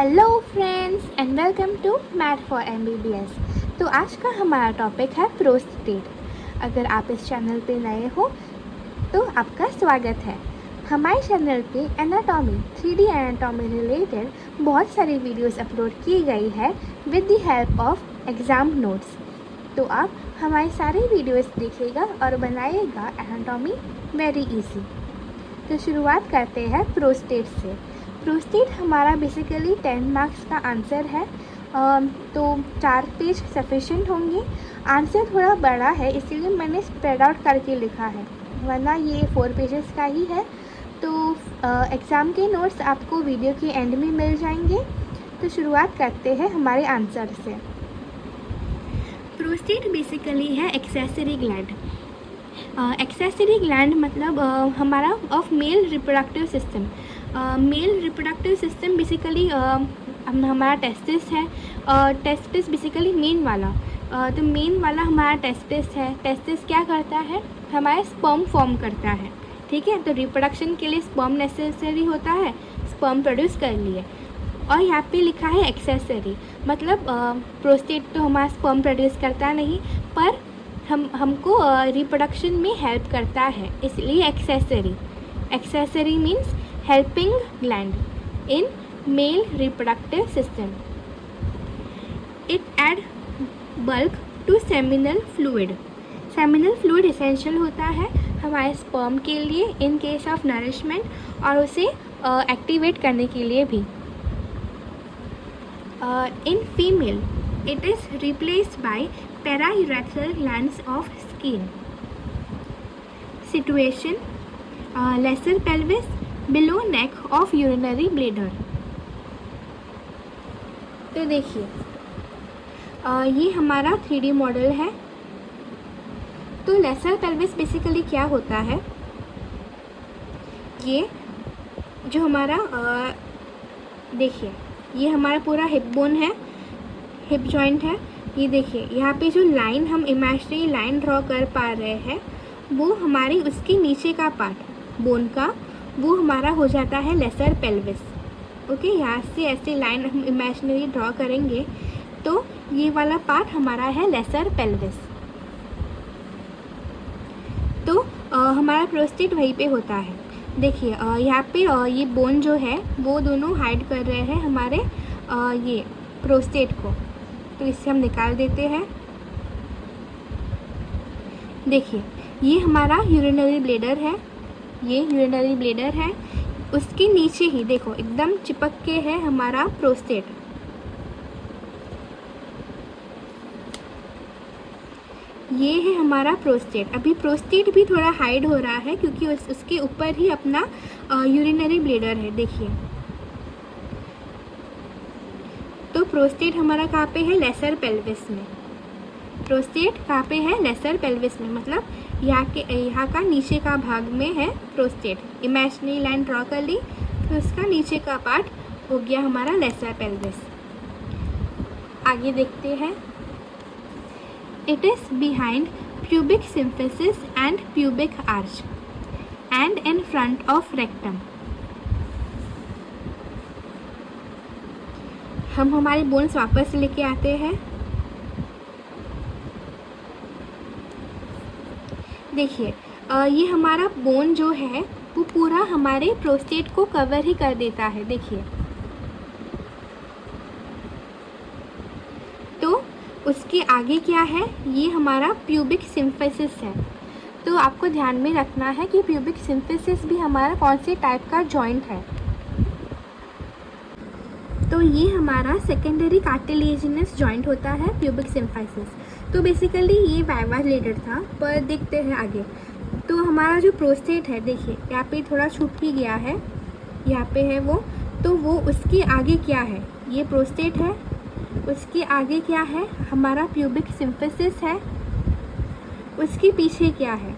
Hello friends and welcome to math for MBBS। तो आज का हमारा टॉपिक है प्रोस्टेट। अगर आप इस चैनल पे नए हो तो आपका स्वागत है। हमारे चैनल पे एनाटॉमी 3D एनाटॉमी रिलेटेड बहुत सारी वीडियोस अपलोड की गई है with the help of exam notes. तो आप हमारी सारी वीडियोस देखिएगा और बनाइएगा एनाटॉमी वेरी इजी। तो शुरुआत करते हैं प्रोस्टेट से। प्रोस्टेट हमारा बेसिकली 10 मार्क्स का आंसर है, तो 4 पेज सफिशेंट होंगे। आंसर थोड़ा बड़ा है इसीलिए मैंने स्प्रेड आउट करके लिखा है, वरना ये 4 पेजेस का ही है। तो एग्ज़ाम के नोट्स आपको वीडियो के एंड में मिल जाएंगे। तो शुरुआत करते हैं हमारे आंसर से। प्रोस्टेट बेसिकली है एक्सेसरी ग्लैंड। एक्सेसरी ग्लैंड मतलब हमारा of male reproductive system. Mail reproductive system basically हमारा टेस्टिस है। टेस्टिस बेसिकली मेन वाला, तो मेन वाला हमारा टेस्टिस है। टेस्टिस क्या करता है, हमारा स्पर्म फॉर्म करता है, ठीक है। तो रिप्रोडक्शन के लिए स्पर्म नेसेसरी होता है, स्पर्म प्रोड्यूस कर लिए। और यहाँ पे लिखा है एक्सेसरी, मतलब प्रोस्टेट तो हमारा स्पर्म प्रोड्यूस करता नहीं, पर हमको रिप्रोडक्शन में हेल्प करता है, इसलिए accessory. Accessory means helping gland in male reproductive system. It add bulk to seminal fluid. Seminal fluid essential होता है हमारे स्पर्म के लिए इन केस ऑफ नरिशमेंट और उसे एक्टिवेट करने के लिए भी। In female it is replaced by para-urethral glands of skin. Situation: lesser pelvis below neck of urinary bladder. तो देखिए ये हमारा 3D मॉडल है। तो लेसर पेल्विस बेसिकली क्या होता है, ये जो हमारा देखिए ये हमारा पूरा हिप बोन है, हिप जॉइंट है। ये देखिए यहाँ पे जो लाइन हम इमेजिनरी लाइन ड्रॉ कर पा रहे हैं वो हमारी उसके नीचे का पार्ट बोन का, वो हमारा हो जाता है लेसर पेल्विस। ओके, यहाँ से ऐसे लाइन हम इमेजिनरी ड्रॉ करेंगे तो ये वाला पार्ट हमारा है लेसर पेल्विस। तो हमारा प्रोस्टेट वहीं पे होता है। देखिए यहाँ पे ये बोन जो है वो दोनों हाइड कर रहे हैं हमारे ये प्रोस्टेट को, तो इससे हम निकाल देते हैं। देखिए ये हमारा यूरिनरी ब्लैडर है, ये यूरिनरी ब्लैडर है, उसके नीचे ही देखो एकदम चिपक के है हमारा प्रोस्टेट। ये है हमारा प्रोस्टेट। अभी प्रोस्टेट भी थोड़ा हाइड हो रहा है क्योंकि उसके ऊपर ही अपना यूरिनरी ब्लैडर है। देखिए तो प्रोस्टेट हमारा कहाँ पे है, लेसर पेल्विस में। प्रोस्टेट कहाँ पे है, लेसर पेल्विस में, मतलब यहाँ का नीचे का भाग में है प्रोस्टेट। इमेजिनरी लाइन ड्रॉ कर ली तो उसका नीचे का पार्ट हो गया हमारा लेसर पेल्विस। आगे देखते हैं। It is behind pubic symphysis and pubic arch and in front of rectum. हम हमारे बोन्स वापस लेके आते हैं। देखिए ये हमारा बोन जो है वो पूरा हमारे प्रोस्टेट को कवर ही कर देता है। देखिए तो उसके आगे क्या है, ये हमारा प्यूबिक सिम्फिसिस है। तो आपको ध्यान में रखना है कि प्यूबिक सिम्फिसिस भी हमारा कौन से टाइप का जॉइंट है। तो ये हमारा सेकेंडरी कार्टिलेजिनस जॉइंट होता है प्यूबिक सिम्फिसिस। तो बेसिकली ये वाइवा ब्लैडर था, पर देखते हैं आगे। तो हमारा जो प्रोस्टेट है देखिए यहाँ पे थोड़ा छूट ही गया है, यहाँ पे है वो। तो वो उसके आगे क्या है, ये प्रोस्टेट है, उसके आगे क्या है, हमारा प्यूबिक सिम्फिसिस है, उसके पीछे क्या है,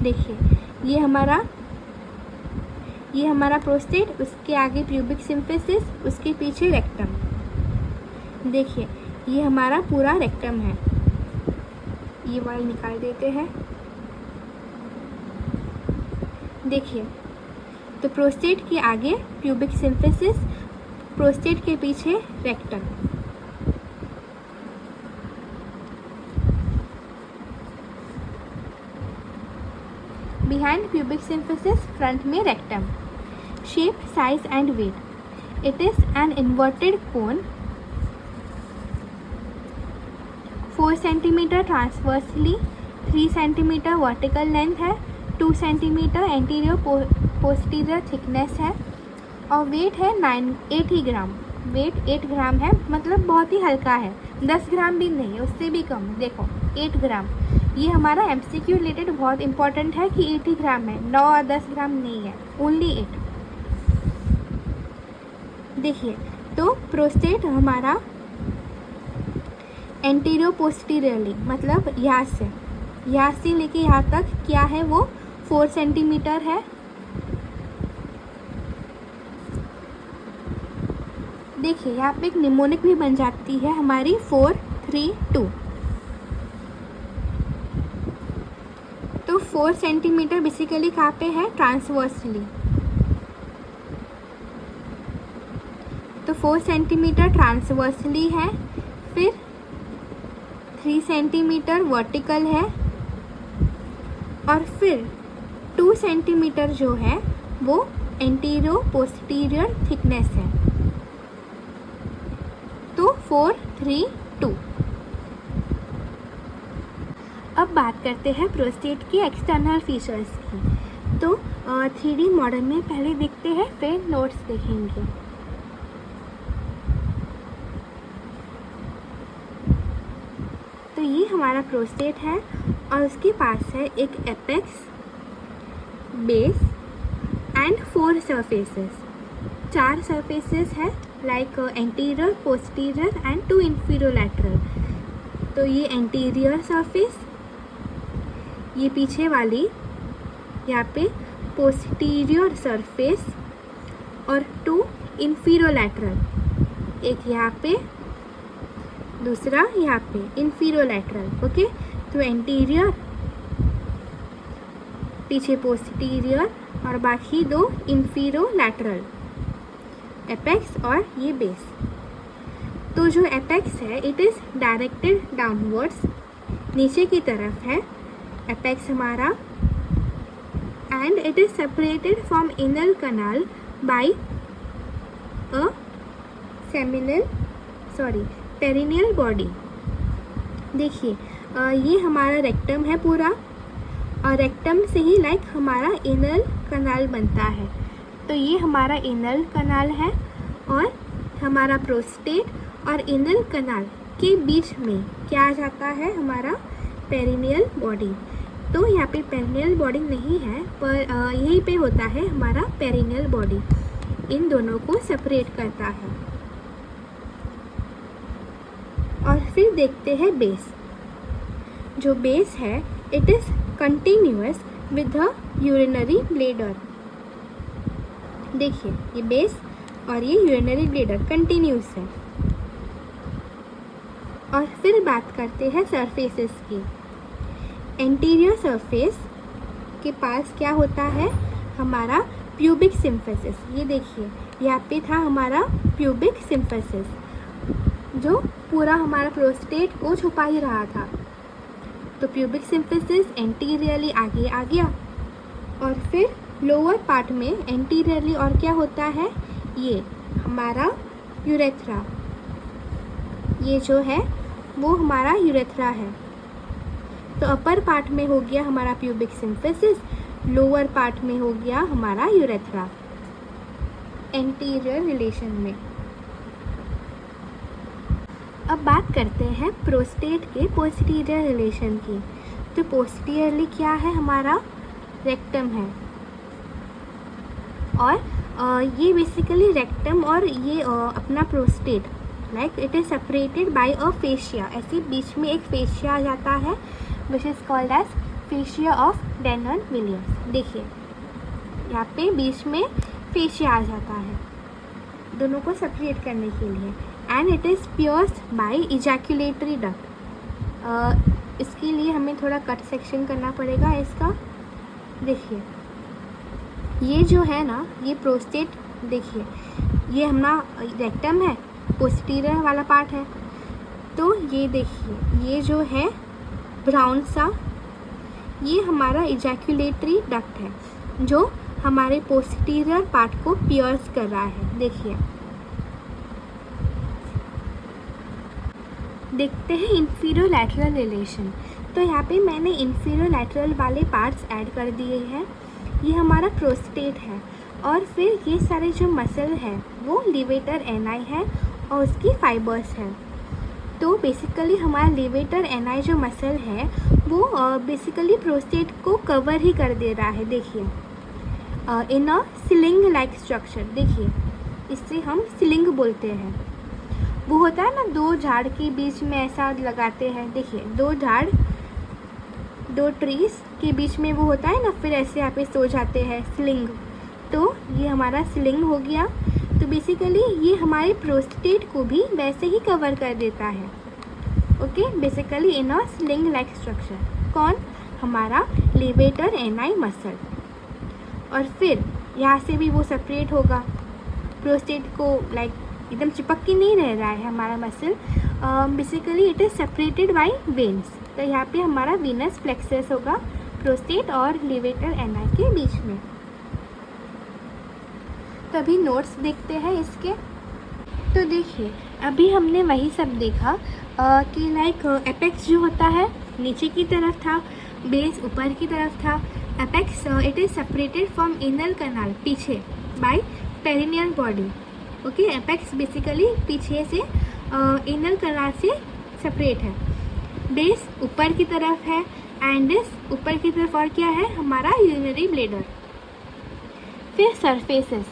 देखिए ये हमारा प्रोस्टेट, उसके आगे प्यूबिक सिम्फिसिस, उसके पीछे रेक्टम। देखिए ये हमारा पूरा रेक्टम है। ये वाल निकाल देते हैं। देखिए तो प्रोस्टेट के आगे प्यूबिक सिम्फिसिस, प्रोस्टेट के पीछे rectum. Behind pubic symphysis, front में rectum. Shape, size and weight. It is an inverted cone, 4 centimetre transversely, 3 centimetre vertical length है, 2 सेंटीमीटर एंटीरियर पोस्टीरियर थिकनेस है और वेट है 80 ग्राम। वेट 8 ग्राम है, मतलब बहुत ही हल्का है, 10 ग्राम भी नहीं, उससे भी कम। देखो 8 ग्राम, ये हमारा MCQ रिलेटेड बहुत इंपॉर्टेंट है कि 80 ग्राम है, 9 और 10 ग्राम नहीं है, ओनली 8। देखिए तो प्रोस्टेट हमारा एंटीरियो पोस्टीरियरली, मतलब यहाँ से लेके यहाँ तक क्या है वो 4 सेंटीमीटर है। देखिए यहाँ पे एक निमोनिक भी बन जाती है हमारी 4, 3, 2। तो 4 सेंटीमीटर बेसिकली कहाँ पे है, ट्रांसवर्सली। तो 4 सेंटीमीटर ट्रांसवर्सली है, फिर 3 सेंटीमीटर वर्टिकल है और फिर 2 सेंटीमीटर जो है वो एंटीरियो पोस्टीरियर थिकनेस है। तो 4, 3, 2। अब बात करते हैं प्रोस्टेट के एक्सटर्नल फीचर्स की। तो 3D मॉडल में पहले देखते हैं, फिर नोट्स देखेंगे। तो ये हमारा प्रोस्टेट है और उसके पास है एक apex, base and 4 surfaces. 4 surfaces है, लाइक एंटीरियर, पोस्टीरियर एंड 2 इंफीरियोलैटरल। तो ये एंटीरियर सरफेस, ये पीछे वाली यहाँ पे पोस्टीरियर सरफेस और 2 इंफीरियोलैटरल, एक यहाँ पे, दूसरा यहाँ पे इंफीरियोलैटरल। ओके, तो एंटीरियर, पीछे पोस्टीरियर और बाकी 2 इंफीरियोलैटरल, एपेक्स और ये बेस। तो जो एपेक्स है इट इज़ डायरेक्टेड डाउनवर्ड्स, नीचे की तरफ है एपेक्स हमारा, and it is separated from anal canal by a perineal body. देखिए ये हमारा रेक्टम है पूरा, और रेक्टम से ही लाइक हमारा एनल कनाल बनता है। तो ये हमारा एनल कनाल है और हमारा प्रोस्टेट और एनल कनाल के बीच में क्या आ जाता है, हमारा पेरिनियल बॉडी। तो यहाँ पे पेरिनियल बॉडी नहीं है, पर यहीं पे होता है हमारा पेरिनियल बॉडी, इन दोनों को सेपरेट करता है। और फिर देखते हैं बेस। जो बेस है it is continuous with the urinary bladder. देखिए ये बेस और ये यूरिनरी ब्लैडर कंटिन्यूस है। और फिर बात करते हैं सरफेसेस की। एंटीरियर सरफेस के पास क्या होता है, हमारा प्यूबिक सिम्फिसिस। ये देखिए यहाँ पे था हमारा प्यूबिक सिम्फिसिस, जो पूरा हमारा प्रोस्टेट को छुपा ही रहा था। तो प्यूबिक सिम्फिसिस एंटीरियरली आगे आ गया, और फिर लोअर पार्ट में एंटीरियरली और क्या होता है, ये हमारा यूरेथ्रा, ये जो है वो हमारा यूरेथ्रा है। तो अपर पार्ट में हो गया हमारा प्यूबिक सिम्फिसिस, लोअर पार्ट में हो गया हमारा यूरेथ्रा एंटीरियर रिलेशन में। अब बात करते हैं प्रोस्टेट के पोस्टीरियर रिलेशन की। तो पोस्टीरियरली क्या है, हमारा रेक्टम है, और ये बेसिकली रेक्टम और ये अपना prostate like it is separated by a fascia. ऐसे बीच में एक फेशिया आ जाता है which is called as fascia of Denon Williams. देखिए यहाँ पे बीच में फेशिया आ जाता है दोनों को सेपरेट करने के लिए, and it is pierced by ejaculatory duct. इसके लिए हमें थोड़ा कट सेक्शन करना पड़ेगा इसका। देखिए ये जो है ना, ये प्रोस्टेट देखिए, ये हमारा रेक्टम है, पोस्टीरियर वाला पार्ट है। तो ये देखिए, ये जो है ब्राउन सा, ये हमारा इजैक्यूलेटरी डक्ट है जो हमारे पोस्टीरियर पार्ट को पियर्स कर रहा है। देखिए, देखते हैं इंफीरियर लैटरल रिलेशन। तो यहाँ पे मैंने इंफीरियर लैटरल वाले पार्ट्स ऐड कर दिए हैं। ये हमारा प्रोस्टेट है, और फिर ये सारे जो मसल है वो लिवेटर एनाई है और उसकी फाइबर्स है। तो बेसिकली हमारा लिवेटर एनाई जो मसल है वो बेसिकली प्रोस्टेट को कवर ही कर दे रहा है। देखिए, इन अ सिलिंग लाइक स्ट्रक्चर। देखिए, इससे हम सिलिंग बोलते हैं। वो होता है ना, दो झाड़ के बीच में ऐसा लगाते हैं। देखिए, दो झाड़, दो ट्रीज के बीच में वो होता है ना, फिर ऐसे यहाँ पे सो जाते हैं, स्लिंग। तो ये हमारा स्लिंग हो गया। तो बेसिकली ये हमारे प्रोस्टेट को भी वैसे ही कवर कर देता है। Okay, basically in a sling like structure. कौन? हमारा लेवेटर एनाई मसल। और फिर यहाँ से भी वो सेपरेट होगा, प्रोस्टेट को लाइक एकदम चिपक के नहीं रह रहा है हमारा muscle. Basically it is separated bye veins. तो यहाँ पे हमारा वीनस प्लेक्सस होगा प्रोस्टेट और लेवेटर एनाई के बीच में। तो अभी नोट्स देखते हैं इसके। तो देखिए, अभी हमने वही सब देखा कि लाइक एपेक्स जो होता है नीचे की तरफ था, बेस ऊपर की तरफ था। Apex it is separated from anal canal, पीछे, by perineal body. Okay, apex basically पीछे से एनल कैनाल से सेपरेट है। बेस ऊपर की तरफ है, एंड ऊपर की तरफ और क्या है? हमारा यूरिनरी ब्लैडर। फिर सरफेसेस,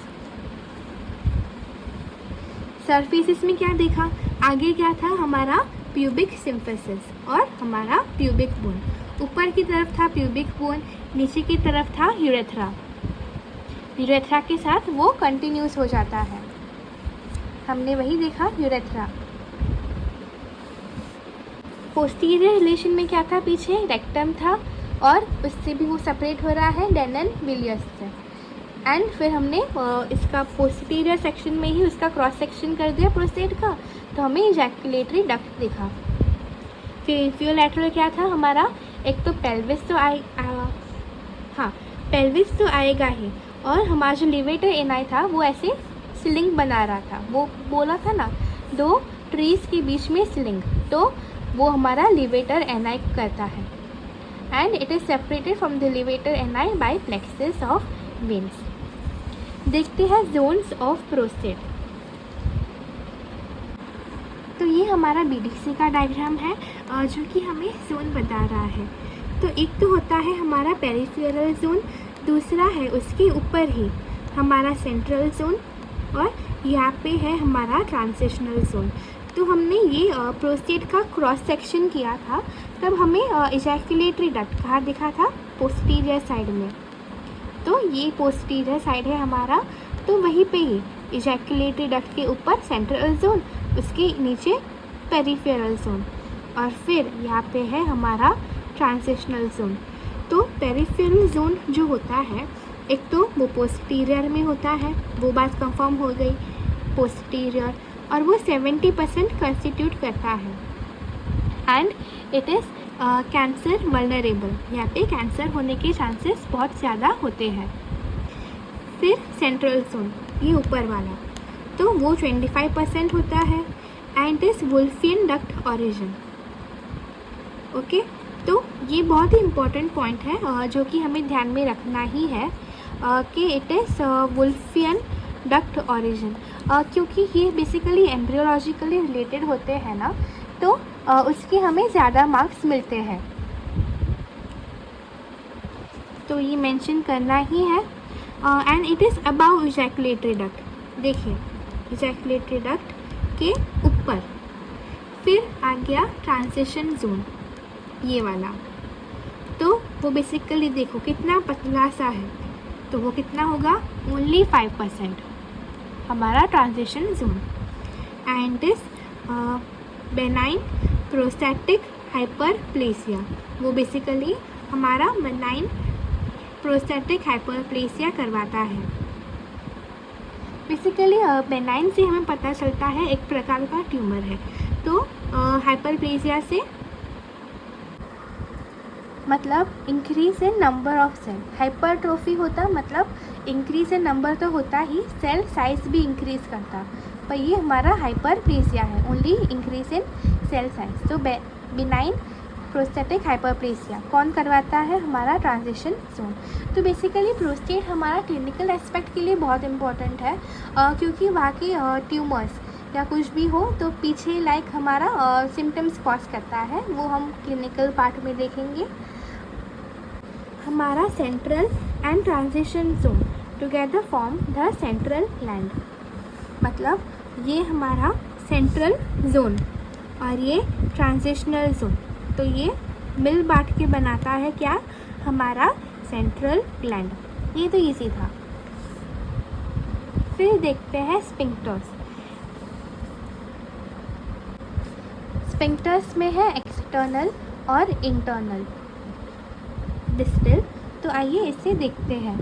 सरफेसेस में क्या देखा? आगे क्या था? हमारा प्यूबिक सिम्फिसिस और हमारा प्यूबिक बोन। ऊपर की तरफ था प्यूबिक बोन, नीचे की तरफ था यूरेथ्रा। यूरेथ्रा के साथ वो कंटिन्यूस हो जाता है। हमने वही देखा, यूरेथ्रा। पोस्टीरियर रिलेशन में क्या था? पीछे रेक्टम था, और उससे भी वो सेपरेट हो रहा है डेनन विलियस से। एंड फिर हमने इसका पोस्टीरियर सेक्शन में ही उसका क्रॉस सेक्शन कर दिया प्रोस्टेट का, तो हमें इजैक्यूलेटरी डक्ट दिखा। फिर इंफीरियर लैटरल क्या था हमारा? एक तो पेल्विस तो पेल्विस तो आएगा ही, और हमारा जो लिवेटर एनाई था वो ऐसे स्लिंग बना रहा था। वो बोला था ना, दो ट्रीज के बीच में स्लिंग, तो वो हमारा लिवेटर एनाई करता है। And it is separated from the levator ani by plexus of veins. देखते हैं जोन्स ऑफ प्रोस्टेट। तो ये हमारा बीडीसी का डायग्राम है जो कि हमें जोन बता रहा है। तो एक तो होता है हमारा पेरिफेरल जोन, दूसरा है उसके ऊपर ही हमारा सेंट्रल जोन, और यहाँ पे है हमारा ट्रांजिशनल जोन। तो हमने ये प्रोस्टेट का क्रॉस सेक्शन किया था, तब हमें इजैक्यूलेटरी डक्ट कहाँ दिखा था? पोस्टीरियर साइड में। तो ये पोस्टीरियर साइड है हमारा, तो वहीं पे ही इजैक्यूलेटरी डक्ट के ऊपर सेंट्रल जोन, उसके नीचे पेरिफेरल जोन, और फिर यहाँ पे है हमारा ट्रांजिशनल जोन। तो पेरिफेरल जोन जो होता है, एक तो वो पोस्टीरियर में होता है, वो बात कंफर्म हो गई, पोस्टीरियर, और वो 70% कंस्टिट्यूट करता है। And it is cancer vulnerable, यहाँ पे कैंसर होने के चांसेस बहुत ज़्यादा होते हैं। फिर सेंट्रल जोन, ये ऊपर वाला, तो वो 25% होता है, and is वुल्फियन duct origin. Okay, तो ये बहुत ही इम्पोर्टेंट पॉइंट है जो कि हमें ध्यान में रखना ही है कि इट इज़ वुल्फियन डक्ट ओरिजिन, क्योंकि ये बेसिकली एम्ब्रियोलॉजिकली रिलेटेड होते हैं ना, तो उसके हमें ज़्यादा मार्क्स मिलते हैं, तो ये मेंशन करना ही है। And it is about ejaculatory duct. देखिए, इजैक्यूलेटरी डक्ट के ऊपर, फिर आ गया ट्रांजिशन जोन, ये वाला। तो वो बेसिकली देखो कितना पतला सा है, तो वो कितना होगा? ओनली 5% हमारा transition zone. And is benign prostatic hyperplasia, वो बेसिकली हमारा बेनाइन प्रोस्टेटिक हाइपरप्लेसिया करवाता है। बेसिकली बेनाइन से हमें पता चलता है एक प्रकार का ट्यूमर है। तो हाइपरप्लेसिया से मतलब increase in number of cell, hypertrophy होता मतलब इंक्रीज इन नंबर तो होता ही, सेल साइज भी इंक्रीज करता, पर ये हमारा हाइपरप्लेसिया है, only increase in cell size. तो बिनाइन प्रोस्टेटिक हाइपरप्लेसिया कौन करवाता है? हमारा ट्रांजिशन जोन। तो बेसिकली प्रोस्टेट हमारा क्लिनिकल एस्पेक्ट के लिए बहुत इम्पॉर्टेंट है, क्योंकि वहाँ की ट्यूमर्स या कुछ भी हो तो पीछे लाइक हमारा सिम्टम्स कॉज करता है, वो हम क्लिनिकल पार्ट में देखेंगे। हमारा central and transition zone together form the central gland, मतलब ये हमारा सेंट्रल जोन और ये ट्रांजिशनल जोन, तो ये मिल बांट के बनाता है क्या? हमारा सेंट्रल ग्लैंड। ये तो इजी था। फिर देखते हैं स्फिंक्टर्स। स्फिंक्टर्स में है एक्सटर्नल और इंटरनल, डिस्टल। तो आइए इसे देखते हैं।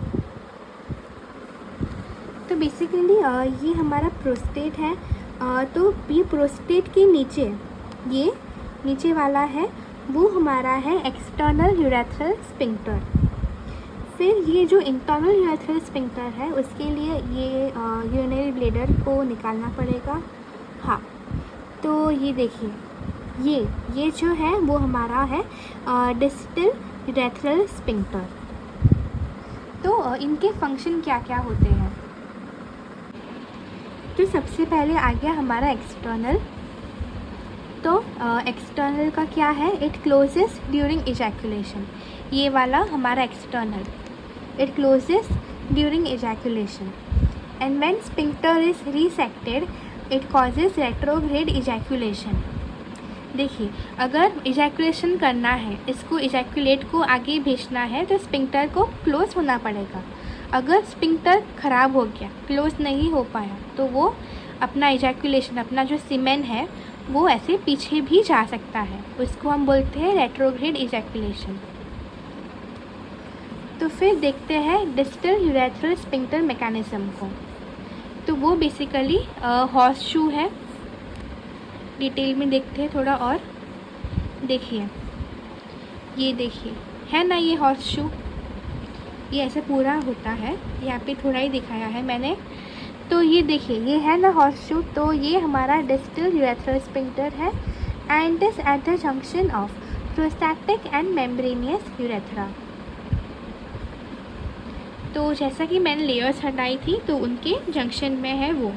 तो बेसिकली ये हमारा प्रोस्टेट है, तो ये प्रोस्टेट के नीचे, ये नीचे वाला है वो हमारा है एक्सटर्नल यूरेथ्रल स्फिंक्टर। फिर ये जो इंटरनल यूरेथ्रल स्फिंक्टर है उसके लिए ये यूरिनरी ब्लैडर को निकालना पड़ेगा। हाँ, तो ये देखिए, ये जो है वो हमारा है डिस्टल यूरेथ्रल स्फिंक्टर। तो इनके फंक्शन क्या क्या होते हैं? तो सबसे पहले आ गया हमारा एक्सटर्नल। तो एक्सटर्नल का क्या है? It closes during ejaculation. ये वाला हमारा external, it closes during ejaculation and when sphincter is resected it causes retrograde ejaculation. देखिए, अगर इजैकुलेशन करना है, इसको इजैकुलेट को आगे भेजना है तो स्फिंक्टर को क्लोज होना पड़ेगा। अगर स्फिंक्टर ख़राब हो गया, क्लोज नहीं हो पाया, तो वो अपना इजैकुलेशन, अपना जो सीमेन है वो ऐसे पीछे भी जा सकता है, उसको हम बोलते हैं रेट्रोग्रेड इजैकुलेशन। तो फिर देखते हैं डिस्टल यूरेथ्रल स्फिंक्टर मैकेनिज्म को। तो वो बेसिकली हॉर्स शू है। डिटेल में देखते हैं थोड़ा और। देखिए, ये देखिए है ना, ये हॉर्स शू, ये ऐसे पूरा होता है, यहाँ पे थोड़ा ही दिखाया है मैंने। तो ये देखिए, ये है ना हॉर्स शू, तो ये हमारा डिस्टल यूरेथ्रल स्फिंक्टर है and is at the junction of prostatic and membranosus urethra. तो जैसा कि मैंने लेयर्स हटाई थी तो उनके जंक्शन में है वो,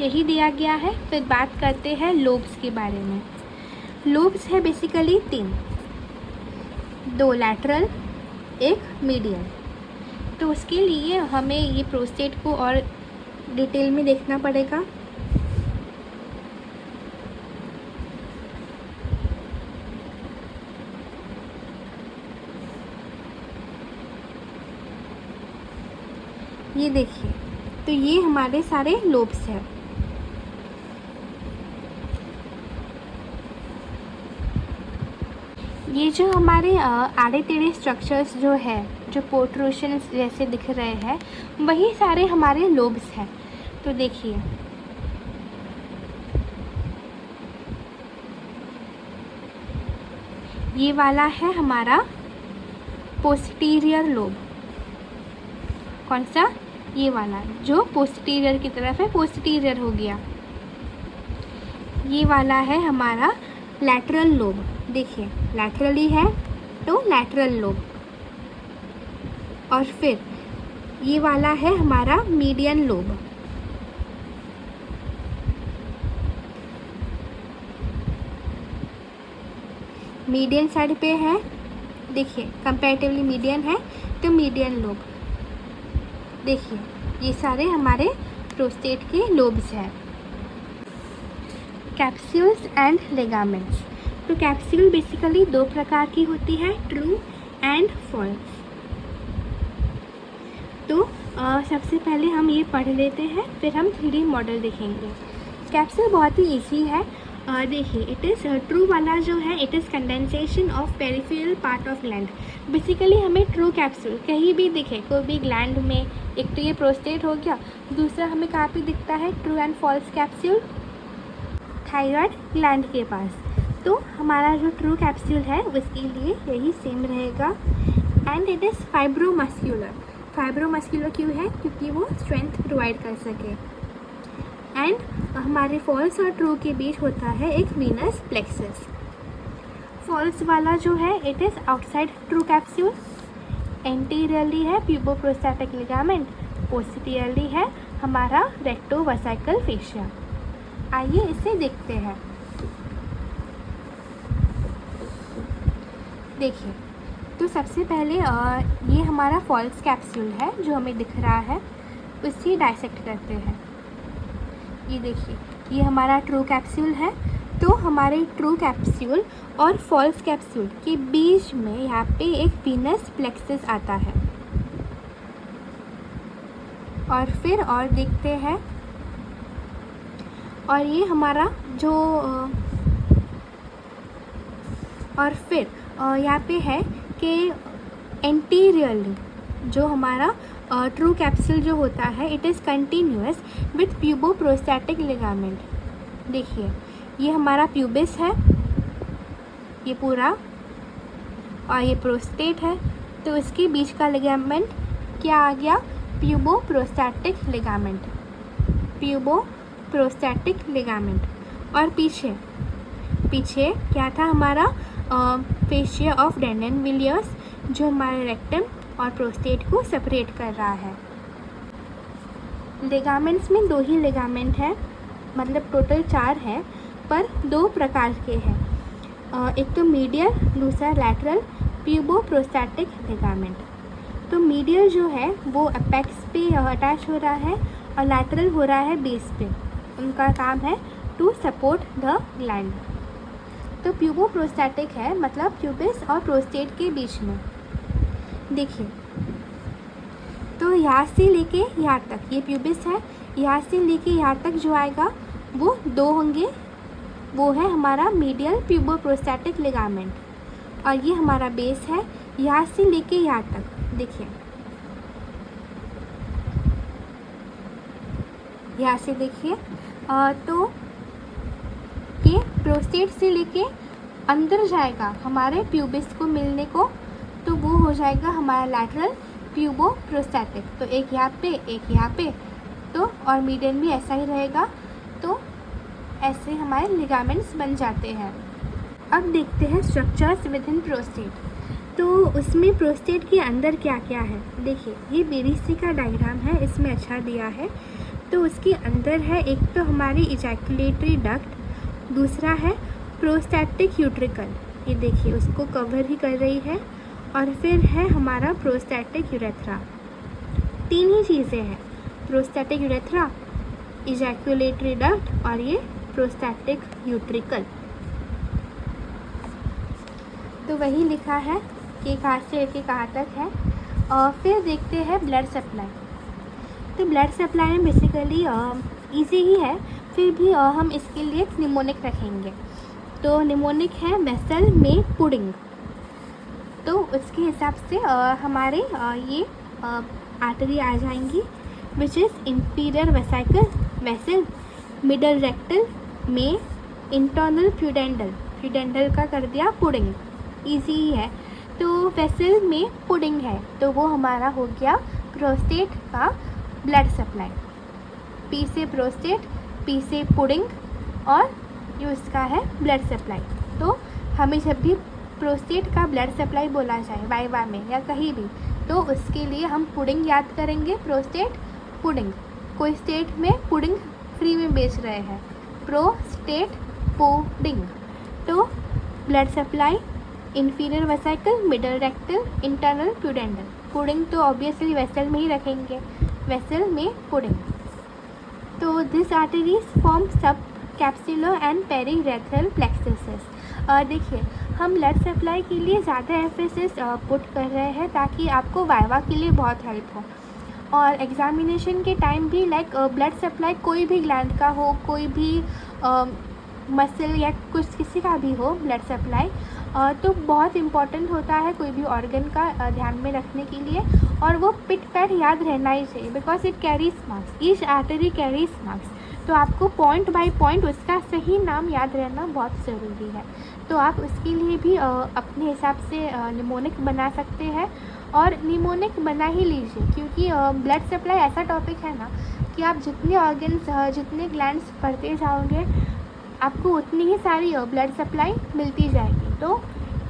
यही दिया गया है। फिर बात करते हैं लोब्स के बारे में। लोब्स है बेसिकली 3, 2 लैटरल, 1 मीडियल। तो उसके लिए हमें ये प्रोस्टेट को और डिटेल में देखना पड़ेगा। ये देखिए, तो ये हमारे सारे लोब्स हैं। ये जो हमारे आड़े टेढ़े स्ट्रक्चर्स जो है, जो पोर्ट्रूशंस जैसे दिख रहे हैं, वही सारे हमारे लोब्स हैं। तो देखिए, ये वाला है हमारा पोस्टीरियर लोब। कौन सा? ये वाला जो पोस्टीरियर की तरफ है, पोस्टीरियर हो गया। ये वाला है हमारा लैटरल लोब। देखिए, लैटरली है तो लैटरल लोब। और फिर ये वाला है हमारा मीडियन लोब। मीडियन साइड पे है, देखिए कंपैरेटिवली मीडियन है तो मीडियन लोब। देखिए, ये सारे हमारे प्रोस्टेट के लोब्स हैं। Capsules and ligaments. तो कैप्सूल बेसिकली 2 प्रकार की होती है, ट्रू एंड फॉल्स। तो सबसे पहले हम ये पढ़ लेते हैं, फिर हम 3D मॉडल देखेंगे। कैप्सूल बहुत ही ईजी है। देखिए, इट इज़ ट्रू वाला जो है, it is condensation of peripheral part of gland. Basically हमें ट्रू कैप्सूल कहीं भी दिखे, कोई भी ग्लैंड में, एक तो ये प्रोस्टेट हो गया, दूसरा हमें कहाँ पे दिखता है true and false capsule, thyroid gland के पास। तो हमारा जो ट्रू कैप्सूल है उसके लिए यही सेम रहेगा। And it is fibromuscular. Fibromuscular क्यों है? क्योंकि वो स्ट्रेंथ प्रोवाइड कर सके। एंड हमारे फॉल्स और ट्रू के बीच होता है एक वीनस प्लेक्सस। फॉल्स वाला जो है, it is outside true capsule. Anteriorly है प्यूबोप्रोस्टैटिक लिगामेंट, पोस्टीरियरली है हमारा रेक्टोवेसिकल फेशिया। आइए इसे देखते हैं। देखिए, तो सबसे पहले ये हमारा फॉल्स कैप्सूल है जो हमें दिख रहा है, उसे डाइसेक्ट करते हैं। ये देखिए, ये हमारा ट्रू कैप्सूल है। तो हमारे ट्रू कैप्सूल और फॉल्स कैप्सूल के बीच में यहाँ पे एक वीनस प्लेक्सस आता है। और फिर और देखते हैं, और ये हमारा जो और फिर यहाँ पे है कि एंटीरियरली जो हमारा ट्रू कैप्सूल जो होता है, it is continuous with puboprostatic ligament. देखिए, ये हमारा प्यूबिस है, ये पूरा, और ये प्रोस्टेट है। तो इसके बीच का लिगामेंट क्या आ गया? प्यूबोप्रोस्टैटिक लिगामेंट। प्यूबोप्रोस्टैटिक लिगामेंट। और पीछे क्या था हमारा? फेशिया ऑफ डेंडेनविलियर्स, जो हमारे रेक्टम और प्रोस्टेट को सेपरेट कर रहा है। लिगामेंट्स में 2 ही लिगामेंट है, मतलब टोटल 4 है, पर 2 प्रकार के हैं। एक तो मीडियल, दूसरा लैटरल प्यूबोप्रोस्टैटिक लिगामेंट। तो मीडियल जो है वो अपेक्स पे अटैच हो रहा है और लैटरल हो रहा है बेस पे। उनका काम है टू सपोर्ट द ग्लैंड। तो प्यूबोप्रोस्टैटिक है मतलब प्यूबिस और प्रोस्टेट के बीच में। देखिए, तो यहाँ से लेके यहाँ तक, ये प्यूबिस है, यहाँ से लेके यहाँ तक जो आएगा वो 2 होंगे, वो है हमारा मीडियल प्यूबोप्रोस्टैटिक लिगामेंट। और ये हमारा बेस है, यहाँ से लेके यहाँ तक। देखिए, यहाँ से देखिए, तो ये प्रोस्टेट से लेके अंदर जाएगा हमारे प्यूबिस को मिलने को, तो वो हो जाएगा हमारा लैटरल प्यूबोप्रोस्टैटिक। तो एक यहाँ पे, एक यहाँ पे, तो और मीडियन भी ऐसा ही रहेगा। तो ऐसे हमारे लिगामेंट्स बन जाते हैं। अब देखते हैं स्ट्रक्चर्स विद इन प्रोस्टेट। तो उसमें प्रोस्टेट के अंदर क्या क्या है? देखिए, ये बीडीसी का डायग्राम है, इसमें अच्छा दिया है। तो उसके अंदर है एक तो हमारी इजैकुलेटरी डक्ट, दूसरा है प्रोस्टैटिक यूट्रिकल, ये देखिए उसको कवर ही कर रही है, और फिर है हमारा प्रोस्टैटिक यूरेथ्रा। 3 ही चीज़ें हैं, प्रोस्टैटिक यूरेथ्रा, इजैकुलेटरी डक्ट और ये प्रोस्टैटिक यूट्रिकल। तो वही लिखा है कि कहाँ से लेके कहाँ तक है। और फिर देखते हैं ब्लड सप्लाई। तो ब्लड सप्लाई में बेसिकली ईजी ही है, फिर भी हम इसके लिए निमोनिक रखेंगे। तो निमोनिक है वेसल में पुडिंग। तो उसके हिसाब से हमारे ये आर्टरी आ जाएंगी, which is inferior vessel, middle rectal में इंटरनल प्यूडेंडल का कर दिया पुडिंग, ईजी ही है। तो वेसल में पुडिंग है, तो वो हमारा हो गया प्रोस्टेट का ब्लड सप्लाई। पी से प्रोस्टेट, पी से पुडिंग, और ये उसका है ब्लड सप्लाई। तो हमें जब भी प्रोस्टेट का ब्लड सप्लाई बोला जाए वाइवा में या कहीं भी, तो उसके लिए हम पुडिंग याद करेंगे, प्रोस्टेट पुडिंग। कोई स्टेट में पुडिंग फ्री में बेच रहे हैं, प्रोस्टेट पुडिंग। तो blood supply, inferior vesical, middle rectal, internal pudendal. Pudding तो ऑब्वियसली वेसल में ही रखेंगे, वेसल में पुडिंग। तो this arteries form subcapsular and periurethral plexuses. देखिए, हम ब्लड सप्लाई के लिए ज़्यादा एम्फेसिस पुट कर रहे हैं ताकि आपको वाइवा के लिए बहुत हेल्प हो, और एग्जामिनेशन के टाइम भी लाइक ब्लड सप्लाई कोई भी ग्लैंड का हो, कोई भी मसल या कुछ किसी का भी हो ब्लड सप्लाई, तो बहुत इम्पॉर्टेंट होता है कोई भी ऑर्गन का ध्यान में रखने के लिए। और वो पिट पैड याद रहना ही चाहिए, because it carries marks, each artery carries marks. तो आपको पॉइंट बाय पॉइंट उसका सही नाम याद रहना बहुत ज़रूरी है। तो आप उसके लिए भी अपने हिसाब से निमोनिक बना सकते हैं, और निमोनिक बना ही लीजिए, क्योंकि ब्लड सप्लाई ऐसा टॉपिक है ना कि आप जितने ऑर्गन्स जितने ग्लैंड्स पढ़ते जाओगे आपको उतनी ही सारी ब्लड सप्लाई मिलती जाएगी। तो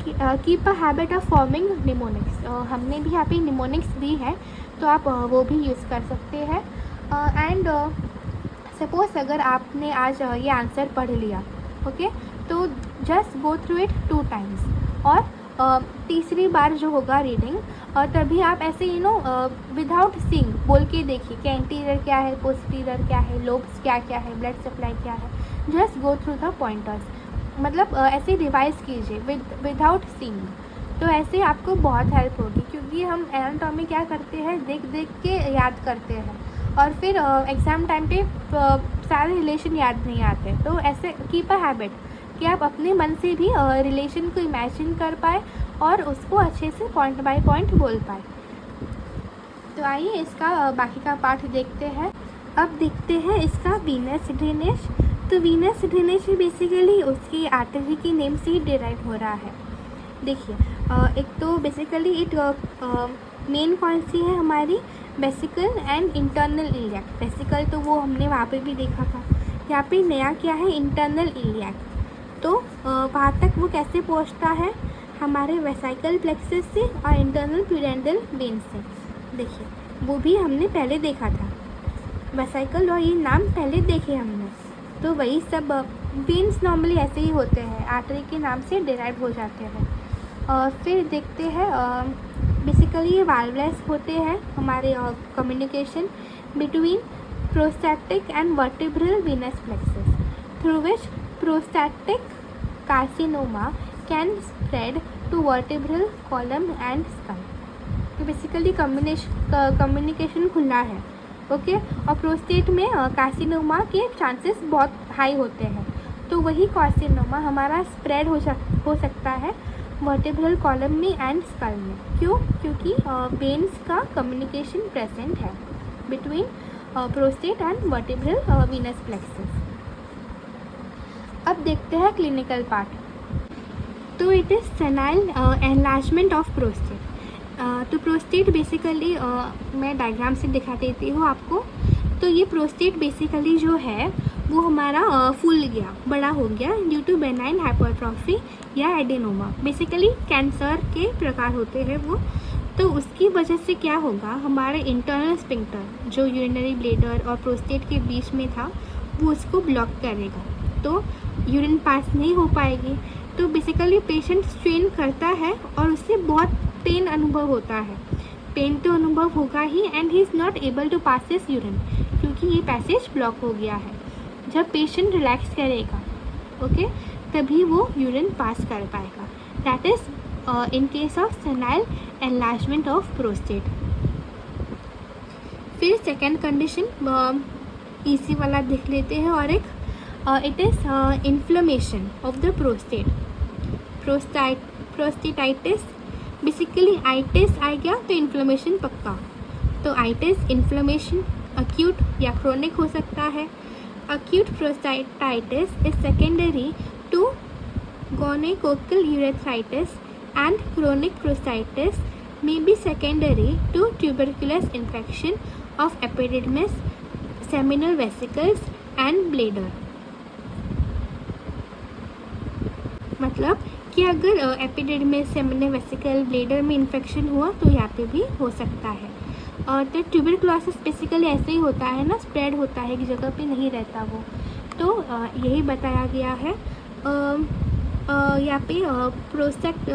keep a habit of forming mnemonics. हमने भी यहाँ पे निमोनिक्स दी है, तो आप वो भी यूज़ कर सकते हैं। एंड सपोज़ अगर आपने आज ये आंसर पढ़ लिया, ओके, तो just go through it 2 times, और तीसरी बार जो होगा रीडिंग, तभी आप ऐसे विदाउट सीइंग बोल के देखिए कि एंटीरियर क्या है, पोस्टीरियर क्या है, लोब्स क्या क्या है, ब्लड सप्लाई क्या है। Just go through the pointers, मतलब ऐसे रिवाइज कीजिए विदाउट सीइंग। तो ऐसे आपको बहुत हेल्प होगी, क्योंकि हम एनाटॉमी क्या करते हैं, देख देख के याद करते हैं, और फिर एग्ज़ाम टाइम पे सारे रिलेशन याद नहीं आते। तो ऐसे कीप अ हैबिट कि आप अपने मन से भी रिलेशन को इमेजिन कर पाए और उसको अच्छे से पॉइंट बाय पॉइंट बोल पाए। तो आइए इसका बाकी का पार्ट देखते हैं। अब देखते हैं इसका वीनस ड्रेनेज। तो वीनस ड्रेनेज बेसिकली उसकी आर्टरी की नेम से ही डिराइव हो रहा है। देखिए, एक तो बेसिकली इट मेन कौन सी है हमारी, vesicle and internal iliac. Vesicle तो वो हमने वहाँ पे भी देखा था, यहाँ पे नया क्या है, इंटरनल इलियाक। तो वहाँ तक वो कैसे पहुँचता है, हमारे वेसिकल प्लेक्सस से और इंटरनल प्यूडेंटल वेन से। देखिए, वो भी हमने पहले देखा था, वेसिकल और ये नाम पहले देखे हमने। तो वही सब वेन्स नॉर्मली ऐसे ही होते हैं, आर्टरी के नाम से डिराइव हो जाते हैं। फिर देखते हैं बेसिकली ये वाल्वलेस होते हैं हमारे communication between prostatic and vertebral venous plexus, through which prostatic carcinoma can spread to vertebral column and skull. तो बेसिकली कम्युनिकेशन खुला है, ओके। और प्रोस्टेट में कार्सिनोमा के चांसेस बहुत हाई होते हैं। तो वही कार्सिनोमा हमारा स्प्रेड हो सकता है वर्टिब्रल कॉलम में एंड स्कल में। क्यों? क्योंकि वेन्स का कम्युनिकेशन प्रेजेंट है between prostate and vertebral Venus plexus. अब देखते हैं क्लिनिकल पार्ट। तो it is senile enlargement of prostate. तो प्रोस्टेट बेसिकली मैं डायग्राम से दिखा देती हूँ आपको। तो ये प्रोस्टेट बेसिकली जो है वो हमारा फूल गया, बड़ा हो गया ड्यू टू बेनाइन हाइपरट्रॉफी या एडेनोमा। बेसिकली कैंसर के प्रकार होते हैं वो। तो उसकी वजह से क्या होगा, हमारे इंटरनल स्फिंक्टर जो यूरिनरी ब्लैडर और प्रोस्टेट के बीच में था वो उसको ब्लॉक करेगा, तो यूरिन पास नहीं हो पाएगी। तो बेसिकली पेशेंट स्ट्रेन करता है और उससे बहुत पेन अनुभव होता है। पेन तो अनुभव होगा ही, and he is not able to pass this urine, क्योंकि ये पैसेज ब्लॉक हो गया है। जब पेशेंट रिलैक्स करेगा, ओके, तभी वो यूरिन पास कर पाएगा। That is in case of senile enlargement of prostate. फिर सेकेंड कंडीशन इसी वाला देख लेते हैं, और एक it is inflammation of the prostate, prostatitis. Basically itis आ गया तो इन्फ्लेमेशन पक्का। तो आइटिस इन्फ्लेमेशन अक्यूट या क्रोनिक हो सकता है। Acute prostatitis is secondary to gonococcal urethritis and chronic prostatitis may be secondary to tuberculous infection of epididymis, seminal vesicles and bladder। मतलब कि अगर एपिडिडमिस, सेमिनल वेसिकल, ब्लेडर में इन्फेक्शन हुआ तो यहाँ पे भी हो सकता है। और तो ट्यूबरक्लोसिस बेसिकली ऐसे ही होता है ना, स्प्रेड होता है, एक जगह पे नहीं रहता वो। तो यही बताया गया है यहाँ पे प्रोस्टेट।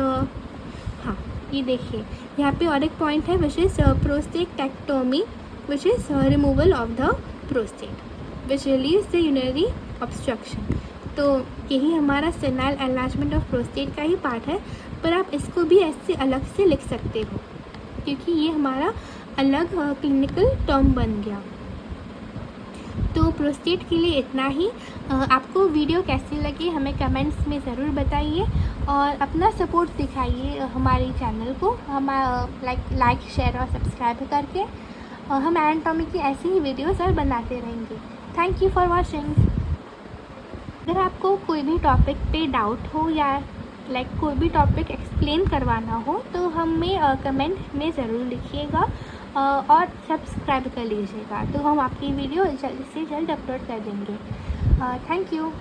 हाँ, ये देखिए यहाँ पे और एक पॉइंट है which is prostatectomy, which is removal of the prostate which relieves the urinary obstruction. तो यही हमारा सेनाइल एनलार्जमेंट ऑफ प्रोस्टेट का ही पार्ट है, पर आप इसको भी ऐसे अलग से लिख सकते हो क्योंकि ये हमारा अलग क्लिनिकल टर्म बन गया। तो प्रोस्टेट के लिए इतना ही। आपको वीडियो कैसी लगी हमें कमेंट्स में ज़रूर बताइए और अपना सपोर्ट दिखाइए हमारे चैनल को, हम लाइक शेयर और सब्सक्राइब करके। हम एनाटॉमी की ऐसी ही वीडियोस और बनाते रहेंगे। Thank you for watching. अगर आपको कोई भी टॉपिक पे डाउट हो या कोई भी टॉपिक एक्सप्लेन करवाना हो तो हमें कमेंट में ज़रूर लिखिएगा और सब्सक्राइब कर लीजिएगा, तो हम आपकी वीडियो जल्द से जल्द अपलोड कर देंगे। Thank you.